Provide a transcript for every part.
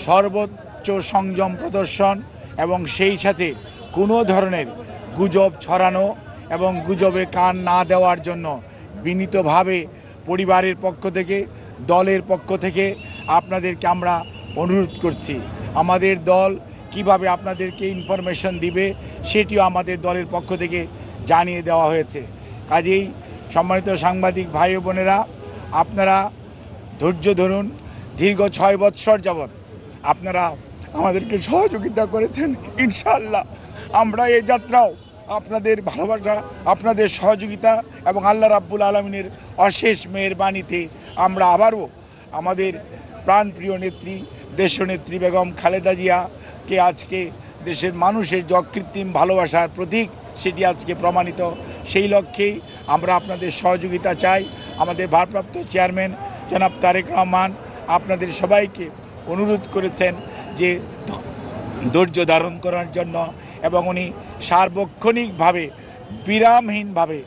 সর্বোচ্চ সংযম প্রদর্শন এবং সেই সাথে কোনো ধরনের গুজব ছড়ানো এবং গুজবে কান না দেওয়ার জন্য বিনীতভাবে পরিবারের পক্ষ থেকে দলের পক্ষ থেকে আপনাদেরকে আমরা অনুরোধ করছি। আমাদের দল কিভাবে আপনাদেরকে ইনফরমেশন দিবে সেটিও আমাদের দলের পক্ষ থেকে জানিয়ে দেওয়া হয়েছে। কাজেই সম্মানিত সাংবাদিক ভাই ও বোনেরা, আপনারা ধৈর্য ধরুন। দীর্ঘ 6 বৎসর যাবৎ আপনারা আমাদেরকে সহযোগিতা করেছেন। ইনশাআল্লাহ আমরা এই যাত্রাও আপনাদের ভালোবাসা, আপনাদের সহযোগিতা এবং আল্লাহ রাব্বুল আলামিনের অশেষ মেহেরবানিতে আমরা আবারও আমাদের প্রাণপ্রিয় নেত্রী দেশনেত্রী বেগম খালেদা জিয়াকে আজকে দেশের মানুষের যে অকৃত্রিম ভালোবাসার প্রতীক সেটি আজকে প্রমাণিত। সেই লক্ষ্যেই আমরা আপনাদের সহযোগিতা চাই। আমাদের ভারপ্রাপ্ত চেয়ারম্যান জনাব তারেক রহমান আপনাদের সবাইকে অনুরোধ করেছেন যে ধৈর্য ধারণ করার জন্য, এবং উনি সার্বক্ষণিকভাবে বিরামহীনভাবে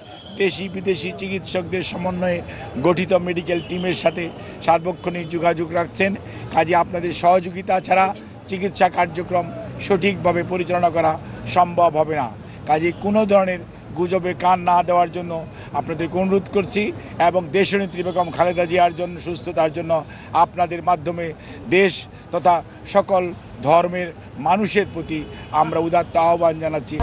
দেশি বিদেশি চিকিৎসকদের সমন্বয়ে গঠিত মেডিকেল টিমের সাথে সার্বক্ষণিক যোগাযোগ রাখছেন। কাজে আপনাদের সহযোগিতা ছাড়া চিকিৎসা কার্যক্রম সঠিকভাবে পরিচালনা করা সম্ভব হবে না। কাজে কোনো ধরনের গুজবে কান না দেওয়ার জন্য আপনাদেরকে অনুরোধ করছি, এবং দেশনেত্রী বেগম খালেদা জিয়ার জন্য সুস্থতার জন্য আপনাদের মাধ্যমে দেশ তথা সকল ধর্মের মানুষের প্রতি আমরা উদাত্ত আহ্বান জানাচ্ছি।